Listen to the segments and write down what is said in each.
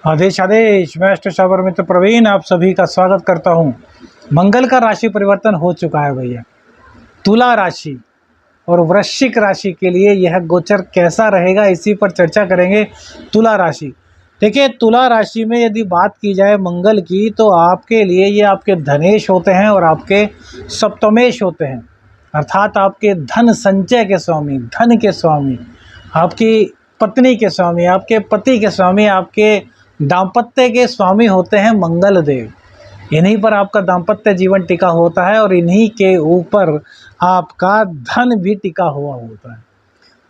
आदेश आदेश। मैं अष्ट साबर मित्र प्रवीण आप सभी का स्वागत करता हूं। मंगल का राशि परिवर्तन हो चुका है भैया। तुला राशि और वृश्चिक राशि के लिए यह गोचर कैसा रहेगा, इसी पर चर्चा करेंगे। तुला राशि, देखिए तुला राशि में यदि बात की जाए मंगल की, तो आपके लिए ये आपके धनेश होते हैं और आपके सप्तमेश होते हैं, अर्थात आपके धन संचय के स्वामी, धन के स्वामी, आपकी पत्नी के स्वामी, आपके पति के स्वामी, आपके दाम्पत्य के स्वामी होते हैं मंगल देव। इन्हीं पर आपका दाम्पत्य जीवन टिका होता है और इन्हीं के ऊपर आपका धन भी टिका हुआ होता है।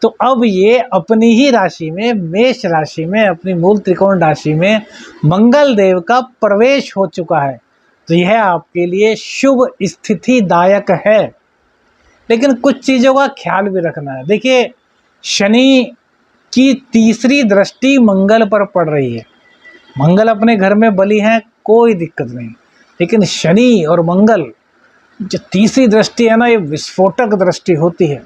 तो अब ये अपनी ही राशि में, मेष राशि में, अपनी मूल त्रिकोण राशि में मंगल देव का प्रवेश हो चुका है। तो यह आपके लिए शुभ स्थितिदायक है, लेकिन कुछ चीज़ों का ख्याल भी रखना है। देखिए, शनि की तीसरी दृष्टि मंगल पर पड़ रही है। मंगल अपने घर में बली हैं, कोई दिक्कत नहीं, लेकिन शनि और मंगल जो तीसरी दृष्टि है ना, ये विस्फोटक दृष्टि होती है।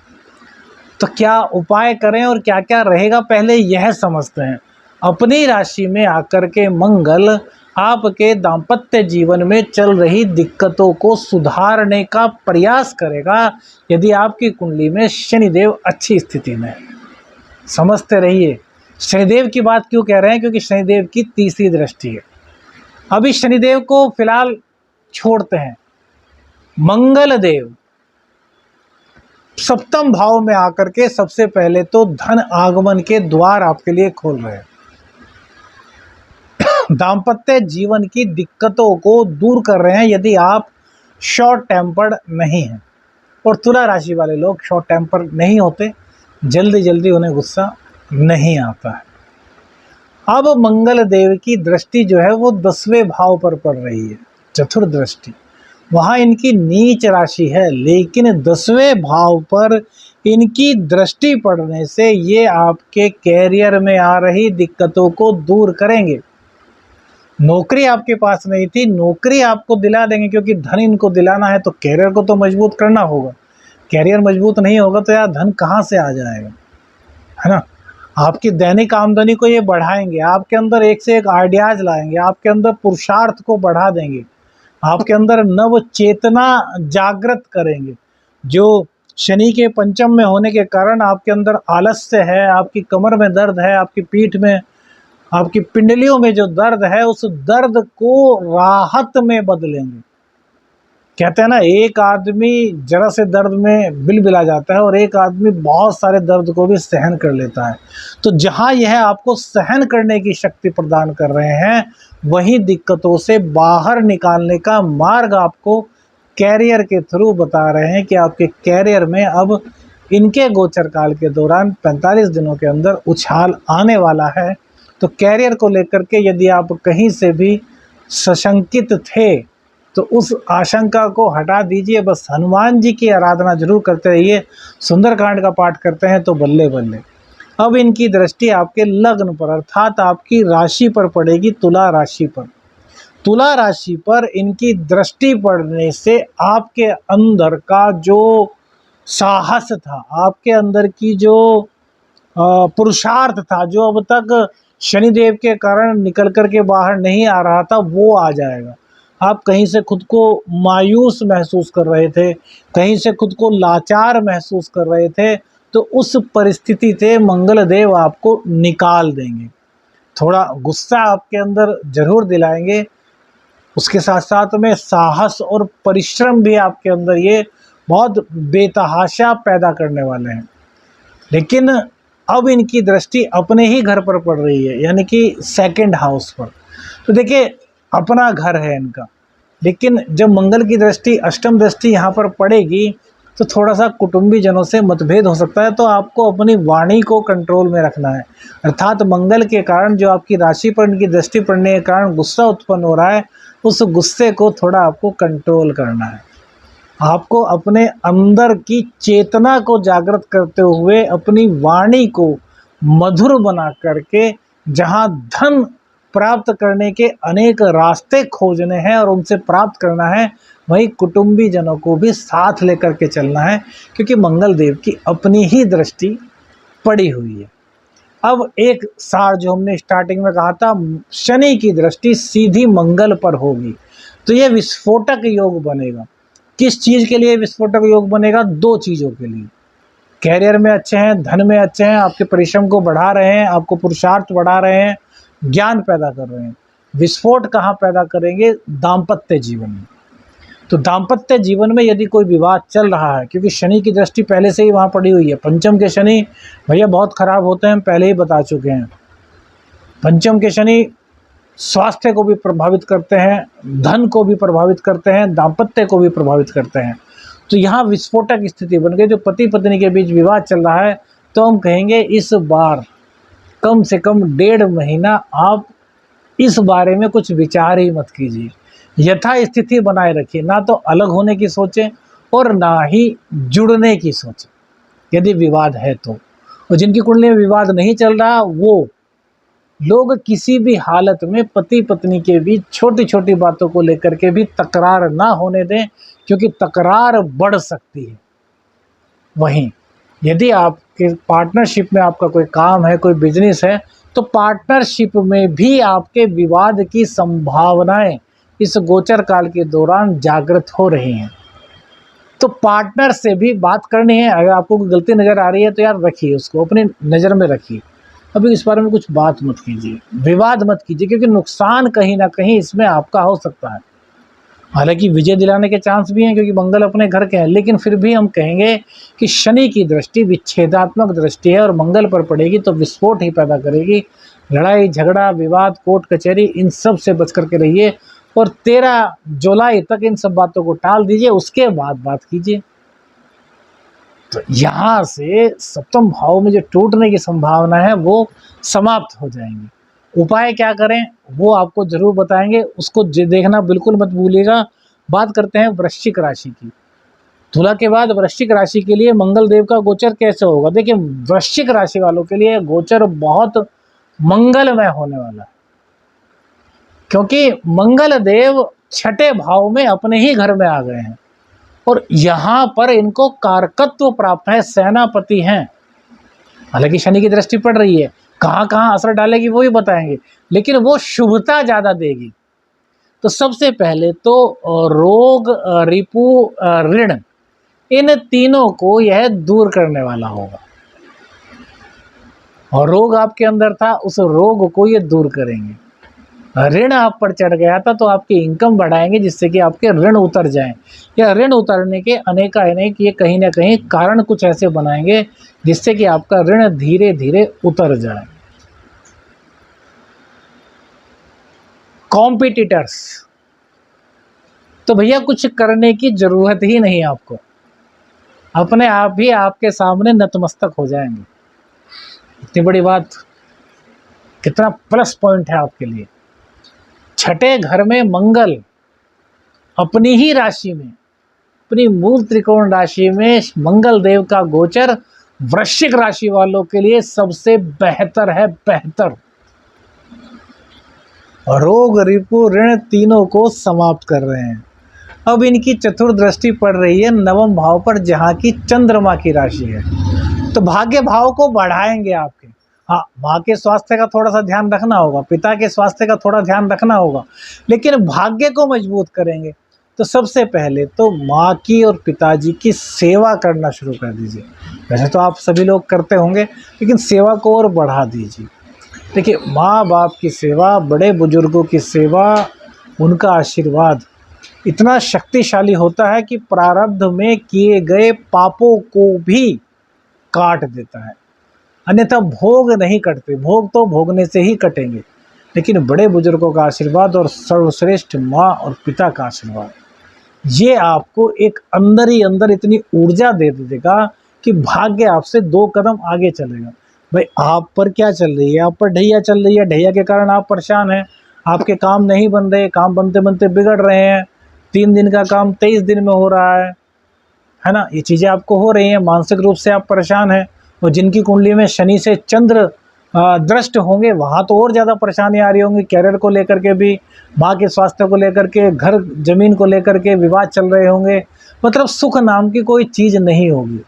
तो क्या उपाय करें और क्या क्या रहेगा, पहले यह समझते हैं। अपनी राशि में आकर के मंगल आपके दाम्पत्य जीवन में चल रही दिक्कतों को सुधारने का प्रयास करेगा, यदि आपकी कुंडली में शनिदेव अच्छी स्थिति में है। समझते रहिए। शनिदेव की बात क्यों कह रहे हैं, क्योंकि शनिदेव की तीसरी दृष्टि है। अभी शनिदेव को फिलहाल छोड़ते हैं। मंगल देव सप्तम भाव में आकर के सबसे पहले तो धन आगमन के द्वार आपके लिए खोल रहे हैं। दाम्पत्य जीवन की दिक्कतों को दूर कर रहे हैं, यदि आप शॉर्ट टेम्पर्ड नहीं हैं। और तुला राशि वाले लोग शॉर्ट टेम्पर नहीं होते, जल्दी जल्दी उन्हें गुस्सा नहीं आता है। अब मंगल देव की दृष्टि जो है वो 10वें भाव पर पड़ रही है, चतुर्दृष्टि। वहाँ इनकी नीच राशि है, लेकिन 10वें भाव पर इनकी दृष्टि पड़ने से ये आपके कैरियर में आ रही दिक्कतों को दूर करेंगे। नौकरी आपके पास नहीं थी, नौकरी आपको दिला देंगे, क्योंकि धन इनको दिलाना है तो कैरियर को तो मजबूत करना होगा। कैरियर मजबूत नहीं होगा तो यार धन कहाँ से आ जाएगा, है ना। आपकी दैनिक आमदनी को ये बढ़ाएंगे, आपके अंदर एक से एक आइडियाज लाएंगे, आपके अंदर पुरुषार्थ को बढ़ा देंगे, आपके अंदर नव चेतना जागृत करेंगे। जो शनि के पंचम में होने के कारण आपके अंदर आलस्य है, आपकी कमर में दर्द है, आपकी पीठ में, आपकी पिंडलियों में जो दर्द है, उस दर्द को राहत में बदलेंगे। कहते हैं ना, एक आदमी जरा से दर्द में बिलबिला जाता है और एक आदमी बहुत सारे दर्द को भी सहन कर लेता है। तो जहाँ यह आपको सहन करने की शक्ति प्रदान कर रहे हैं, वही दिक्कतों से बाहर निकालने का मार्ग आपको कैरियर के थ्रू बता रहे हैं कि आपके कैरियर में अब इनके गोचर काल के दौरान 45 दिनों के अंदर उछाल आने वाला है। तो कैरियर को लेकर के यदि आप कहीं से भी सशंकित थे, तो उस आशंका को हटा दीजिए। बस हनुमान जी की आराधना जरूर करते रहिए, सुंदरकांड का पाठ करते हैं तो बल्ले बल्ले। अब इनकी दृष्टि आपके लग्न पर, अर्थात आपकी राशि पर पड़ेगी, तुला राशि पर। तुला राशि पर इनकी दृष्टि पड़ने से आपके अंदर का जो साहस था, आपके अंदर की जो पुरुषार्थ था, जो अब तक शनिदेव के कारण निकल कर के बाहर नहीं आ रहा था, वो आ जाएगा। आप कहीं से खुद को मायूस महसूस कर रहे थे, कहीं से खुद को लाचार महसूस कर रहे थे, तो उस परिस्थिति से मंगल देव आपको निकाल देंगे। थोड़ा गुस्सा आपके अंदर जरूर दिलाएंगे, उसके साथ साथ में साहस और परिश्रम भी आपके अंदर ये बहुत बेतहाशा पैदा करने वाले हैं। लेकिन अब इनकी दृष्टि अपने ही घर पर पड़ रही है, यानी कि सेकंड हाउस पर। तो देखिए, अपना घर है इनका, लेकिन जब मंगल की दृष्टि, अष्टम दृष्टि यहाँ पर पड़ेगी, तो थोड़ा सा कुटुंबी जनों से मतभेद हो सकता है। तो आपको अपनी वाणी को कंट्रोल में रखना है, अर्थात मंगल के कारण जो आपकी राशि पर इनकी दृष्टि पड़ने के कारण गुस्सा उत्पन्न हो रहा है, उस गुस्से को थोड़ा आपको कंट्रोल करना है। आपको अपने अंदर की चेतना को जागृत करते हुए अपनी वाणी को मधुर बना करके, जहाँ धन प्राप्त करने के अनेक रास्ते खोजने हैं और उनसे प्राप्त करना है, वहीं कुटुंबी जनों को भी साथ लेकर के चलना है, क्योंकि मंगल देव की अपनी ही दृष्टि पड़ी हुई है। अब एक सार जो हमने स्टार्टिंग में कहा था, शनि की दृष्टि सीधी मंगल पर होगी तो ये विस्फोटक योग बनेगा। किस चीज के लिए विस्फोटक योग बनेगा? दो चीजों के लिए। कैरियर में अच्छे हैं, धन में अच्छे हैं, आपके परिश्रम को बढ़ा रहे हैं, आपको पुरुषार्थ बढ़ा रहे हैं, ज्ञान पैदा कर रहे हैं। विस्फोट कहाँ पैदा करेंगे? दाम्पत्य जीवन में। तो दाम्पत्य जीवन में यदि कोई विवाद चल रहा है, क्योंकि शनि की दृष्टि पहले से ही वहाँ पड़ी हुई है। पंचम के शनि भैया बहुत खराब होते हैं, हम पहले ही बता चुके हैं। पंचम के शनि स्वास्थ्य को भी प्रभावित करते हैं, धन को भी प्रभावित करते हैं, दाम्पत्य को भी प्रभावित करते हैं। तो यहाँ विस्फोटक स्थिति बन गई। जो पति पत्नी के बीच विवाद चल रहा है, तो हम कहेंगे इस बार कम से कम 1.5 महीना आप इस बारे में कुछ विचार ही मत कीजिए। यथा स्थिति बनाए रखिए, ना तो अलग होने की सोचें और ना ही जुड़ने की सोचें यदि विवाद है तो। और जिनकी कुंडली में विवाद नहीं चल रहा, वो लोग किसी भी हालत में पति पत्नी के बीच छोटी छोटी बातों को लेकर के भी तकरार ना होने दें, क्योंकि तकरार बढ़ सकती है। वहीं यदि आपके पार्टनरशिप में आपका कोई काम है, कोई बिजनेस है, तो पार्टनरशिप में भी आपके विवाद की संभावनाएं इस गोचर काल के दौरान जागृत हो रही हैं। तो पार्टनर से भी बात करनी है। अगर आपको कोई गलती नज़र आ रही है तो यार रखिए, उसको अपनी नज़र में रखिए, अभी इस बारे में कुछ बात मत कीजिए, विवाद मत कीजिए, क्योंकि नुकसान कहीं ना कहीं इसमें आपका हो सकता है। हालांकि विजय दिलाने के चांस भी हैं, क्योंकि मंगल अपने घर के हैं, लेकिन फिर भी हम कहेंगे कि शनि की दृष्टि विच्छेदात्मक दृष्टि है और मंगल पर पड़ेगी तो विस्फोट ही पैदा करेगी। लड़ाई झगड़ा विवाद कोर्ट कचहरी इन सब से बच करके रहिए और 13 जुलाई तक इन सब बातों को टाल दीजिए, उसके बाद बात कीजिए। तो यहाँ से सप्तम भाव में जो टूटने की संभावना है वो समाप्त हो जाएंगी। उपाय क्या करें वो आपको जरूर बताएंगे, उसको देखना बिल्कुल मत भूलिएगा। बात करते हैं वृश्चिक राशि की। तुला के बाद वृश्चिक राशि के लिए मंगल देव का गोचर कैसे होगा? देखिए, वृश्चिक राशि वालों के लिए गोचर बहुत मंगलमय होने वाला है, क्योंकि मंगल देव 6ठे भाव में अपने ही घर में आ गए हैं और यहाँ पर इनको कारकत्व प्राप्त है, सेनापति हैं। हालांकि शनि की दृष्टि पड़ रही है, कहाँ कहाँ असर डालेगी वो भी बताएंगे, लेकिन वो शुभता ज़्यादा देगी। तो सबसे पहले तो रोग रिपु ऋण इन तीनों को यह दूर करने वाला होगा। और रोग आपके अंदर था, उस रोग को ये दूर करेंगे। ऋण आप पर चढ़ गया था तो आपकी इनकम बढ़ाएंगे, जिससे कि आपके ऋण उतर जाएं। या ऋण उतरने के अनेक ये कहीं ना कहीं कारण कुछ ऐसे बनाएंगे जिससे कि आपका ऋण धीरे धीरे उतर जाए। कॉम्पिटिटर्स तो भैया कुछ करने की जरूरत ही नहीं, आपको अपने आप ही आपके सामने नतमस्तक हो जाएंगे। इतनी बड़ी बात, कितना प्लस पॉइंट है आपके लिए। 6ठे घर में मंगल अपनी ही राशि में, अपनी मूल त्रिकोण राशि में मंगल देव का गोचर वृश्चिक राशि वालों के लिए सबसे बेहतर है, बेहतर। रोग रिपु ऋण तीनों को समाप्त कर रहे हैं। अब इनकी चतुर्थ दृष्टि पड़ रही है 9वें भाव पर, जहाँ की चंद्रमा की राशि है। तो भाग्य भाव को बढ़ाएंगे आपके। हाँ, माँ के स्वास्थ्य का थोड़ा सा ध्यान रखना होगा, पिता के स्वास्थ्य का थोड़ा ध्यान रखना होगा, लेकिन भाग्य को मजबूत करेंगे। तो सबसे पहले तो माँ की और पिताजी की सेवा करना शुरू कर दीजिए। वैसे तो आप सभी लोग करते होंगे, लेकिन सेवा को और बढ़ा दीजिए। देखिए, माँ बाप की सेवा, बड़े बुजुर्गों की सेवा, उनका आशीर्वाद इतना शक्तिशाली होता है कि प्रारब्ध में किए गए पापों को भी काट देता है। अन्यथा भोग नहीं कटते, भोग तो भोगने से ही कटेंगे, लेकिन बड़े बुजुर्गों का आशीर्वाद और सर्वश्रेष्ठ माँ और पिता का आशीर्वाद, ये आपको एक अंदर ही अंदर इतनी ऊर्जा दे देगा कि भाग्य आपसे 2 कदम आगे चलेगा। भाई, आप पर क्या चल रही है? आप पर ढैया चल रही है, ढैया के कारण आप परेशान हैं, आपके काम नहीं बन रहे, काम बनते बनते बिगड़ रहे हैं, 3 दिन का काम 23 दिन में हो रहा है ना? ये चीज़ें आपको हो रही हैं, मानसिक रूप से आप परेशान हैं। और जिनकी कुंडली में शनि से चंद्र दृष्ट होंगे, वहाँ तो और ज़्यादा परेशानी आ रही होंगी, कैरियर को लेकर के भी, माँ के स्वास्थ्य को लेकर के, घर जमीन को लेकर के विवाद चल रहे होंगे। मतलब सुख नाम की कोई चीज़ नहीं होगी।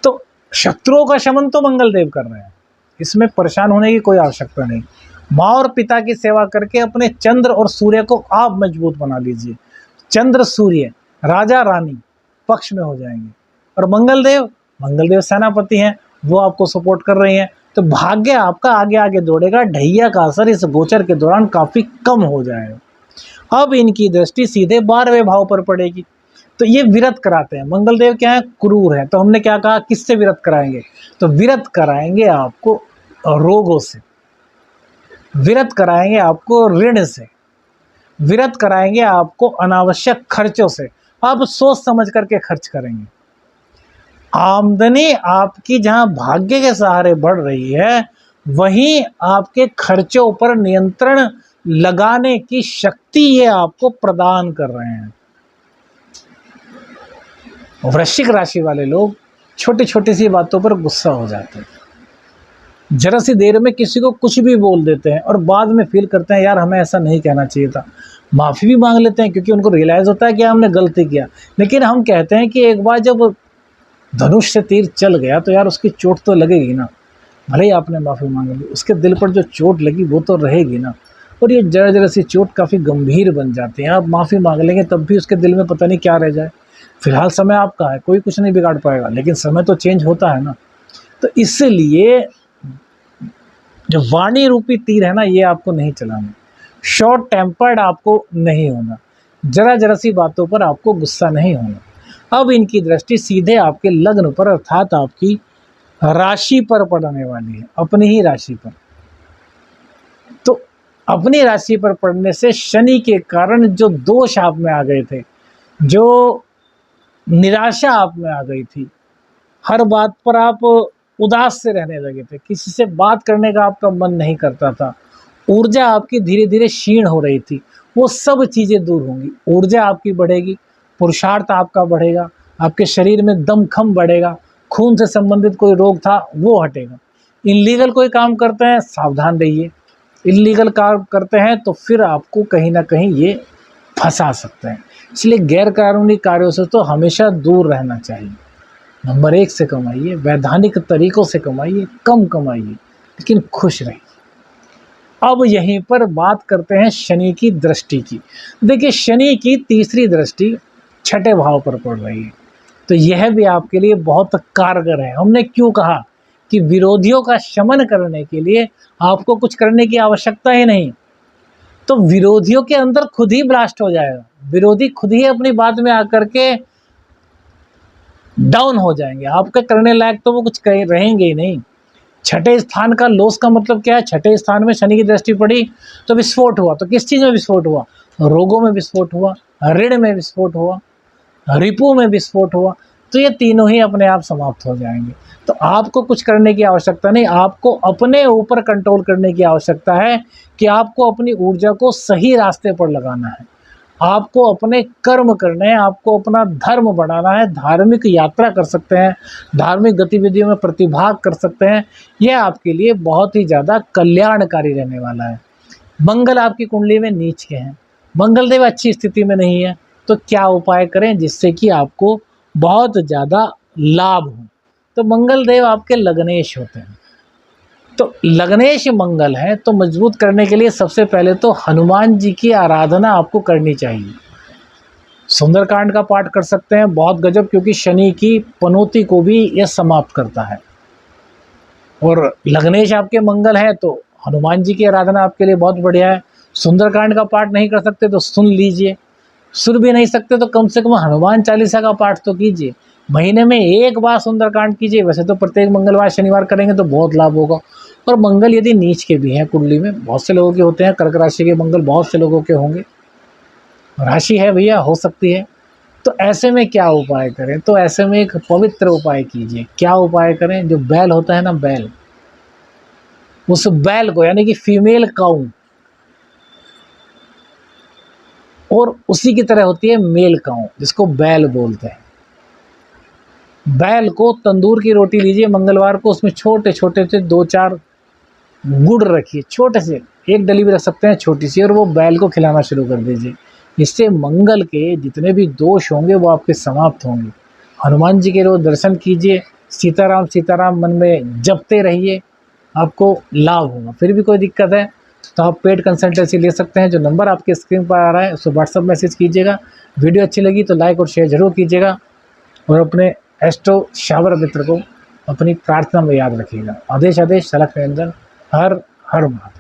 तो शत्रुओं का शमन तो मंगल देव कर रहे हैं, इसमें परेशान होने की कोई आवश्यकता नहीं। माँ और पिता की सेवा करके अपने चंद्र और सूर्य को आप मजबूत बना लीजिए। चंद्र सूर्य राजा रानी पक्ष में हो जाएंगे। और मंगल देव सेनापति हैं, वो आपको सपोर्ट कर रही हैं, तो भाग्य आपका आगे आगे दौड़ेगा। ढैया का असर इस गोचर के दौरान काफी कम हो जाएगा। अब इनकी दृष्टि सीधे 12वें भाव पर पड़ेगी, तो ये विरत कराते हैं। मंगलदेव क्या है, क्रूर है। तो हमने क्या कहा, किससे विरत कराएंगे, तो विरत कराएंगे आपको रोगों से, विरत कराएंगे आपको ऋण से, विरत कराएंगे आपको अनावश्यक खर्चों से। आप सोच समझ करके खर्च करेंगे। आमदनी आपकी जहां भाग्य के सहारे बढ़ रही है, वहीं आपके खर्चों पर नियंत्रण लगाने की शक्ति ये आपको प्रदान कर रहे हैं। वृश्चिक राशि वाले लोग छोटी छोटी सी बातों पर गुस्सा हो जाते हैं, जरा सी देर में किसी को कुछ भी बोल देते हैं और बाद में फील करते हैं यार हमें ऐसा नहीं कहना चाहिए था। माफ़ी भी मांग लेते हैं क्योंकि उनको रियलाइज़ होता है कि हमने गलती किया। लेकिन हम कहते हैं कि एक बार जब धनुष से तीर चल गया तो यार उसकी चोट तो लगेगी ना, भले ही आपने माफ़ी मांग ली, उसके दिल पर जो चोट लगी वो तो रहेगी ना। और ये जरा जरा सी चोट काफ़ी गंभीर बन जाती है। आप माफ़ी मांग लेंगे तब भी उसके दिल में पता नहीं क्या रह जाए। फिलहाल समय आपका है, कोई कुछ नहीं बिगाड़ पाएगा, लेकिन समय तो चेंज होता है ना। तो इसलिए जो वाणी रूपी तीर है ना, ये आपको नहीं चलाना। शॉर्ट टेम्पर्ड आपको नहीं होना, जरा जरा सी बातों पर आपको गुस्सा नहीं होना। अब इनकी दृष्टि सीधे आपके लग्न पर अर्थात आपकी राशि पर पड़ने वाली है, अपनी ही राशि पर। तो अपनी राशि पर पड़ने से शनि के कारण जो दोष आप में आ गए थे, जो निराशा आप में आ गई थी, हर बात पर आप उदास से रहने लगे थे, किसी से बात करने का आपका मन नहीं करता था, ऊर्जा आपकी धीरे धीरे क्षीण हो रही थी, वो सब चीज़ें दूर होंगी। ऊर्जा आपकी बढ़ेगी, पुरुषार्थ आपका बढ़ेगा, आपके शरीर में दमखम बढ़ेगा, खून से संबंधित कोई रोग था वो हटेगा। इलीगल कोई काम करते हैं सावधान रहिए, इलीगल काम करते हैं तो फिर आपको कहीं ना कहीं ये फंसा सकते हैं। इसलिए गैर कानूनी कार्यों से तो हमेशा दूर रहना चाहिए। नंबर 1 से कमाइए, वैधानिक तरीकों से कमाइए, कम कमाइए लेकिन खुश रहिए। अब यहीं पर बात करते हैं शनि की दृष्टि की। देखिए शनि की तीसरी दृष्टि 6ठे भाव पर पड़ रही है, तो यह भी आपके लिए बहुत कारगर है। हमने क्यों कहा कि विरोधियों का शमन करने के लिए आपको कुछ करने की आवश्यकता ही नहीं, तो विरोधियों के अंदर खुद ही ब्लास्ट हो जाएगा, विरोधी खुद ही अपनी बात में आकर के डाउन हो जाएंगे, आपके करने लायक तो वो कुछ रहेंगे ही नहीं। 6ठे स्थान का लॉस का मतलब क्या है, 6ठे स्थान में शनि की दृष्टि पड़ी तो विस्फोट हुआ। तो किस चीज़ में विस्फोट हुआ, रोगों में विस्फोट हुआ, ऋण में विस्फोट हुआ, रिपू में विस्फोट हुआ। तो ये तीनों ही अपने आप समाप्त हो जाएंगे। तो आपको कुछ करने की आवश्यकता नहीं, आपको अपने ऊपर कंट्रोल करने की आवश्यकता है कि आपको अपनी ऊर्जा को सही रास्ते पर लगाना है, आपको अपने कर्म करने हैं, आपको अपना धर्म बढ़ाना है, धार्मिक यात्रा कर सकते हैं, धार्मिक गतिविधियों में प्रतिभाग कर सकते हैं। यह आपके लिए बहुत ही ज़्यादा कल्याणकारी रहने वाला है। मंगल आपकी कुंडली में नीच के हैं, मंगल देव अच्छी स्थिति में नहीं है, तो क्या उपाय करें जिससे कि आपको बहुत ज़्यादा लाभ हो। तो मंगल देव आपके लग्नेश होते हैं, तो लग्नेश मंगल है, तो मजबूत करने के लिए सबसे पहले तो हनुमान जी की आराधना आपको करनी चाहिए। सुंदरकांड का पाठ कर सकते हैं, बहुत गजब, क्योंकि शनि की पनौती को भी यह समाप्त करता है। और लग्नेश आपके मंगल है तो हनुमान जी की आराधना आपके लिए बहुत बढ़िया है। सुंदरकांड का पाठ नहीं कर सकते तो सुन लीजिए, सुन भी नहीं सकते तो कम से कम हनुमान चालीसा का पाठ तो कीजिए। महीने में एक बार सुंदरकांड कीजिए, वैसे तो प्रत्येक मंगलवार शनिवार करेंगे तो बहुत लाभ होगा। और मंगल यदि नीच के भी हैं कुंडली में, बहुत से लोगों के होते हैं, कर्क राशि के मंगल बहुत से लोगों के होंगे, राशि है भैया, हो सकती है। तो ऐसे में क्या उपाय करें, तो ऐसे में एक पवित्र उपाय कीजिए। क्या उपाय करें, जो बैल होता है ना, बैल, उस बैल को यानी कि फीमेल काऊ, और उसी की तरह होती है मेल काऊ जिसको बैल बोलते हैं, बैल को तंदूर की रोटी लीजिए मंगलवार को, उसमें छोटे छोटे से 2-4 गुड़ रखिए, छोटे से, एक डली भी रख सकते हैं छोटी सी, और वो बैल को खिलाना शुरू कर दीजिए। इससे मंगल के जितने भी दोष होंगे वो आपके समाप्त होंगे। हनुमान जी के रोज दर्शन कीजिए, सीताराम सीताराम मन में जपते रहिए, आपको लाभ होगा। फिर भी कोई दिक्कत है तो आप पेड कंसल्टेंसी ले सकते हैं। जो नंबर आपके स्क्रीन पर आ रहा है उसको व्हाट्सअप मैसेज कीजिएगा। वीडियो अच्छी लगी तो लाइक और शेयर ज़रूर कीजिएगा और अपने एस्ट्रो शावर मित्र को अपनी प्रार्थना में याद रखिएगा। आदेश आदेश सलख निरंजन। हर हर महादेव।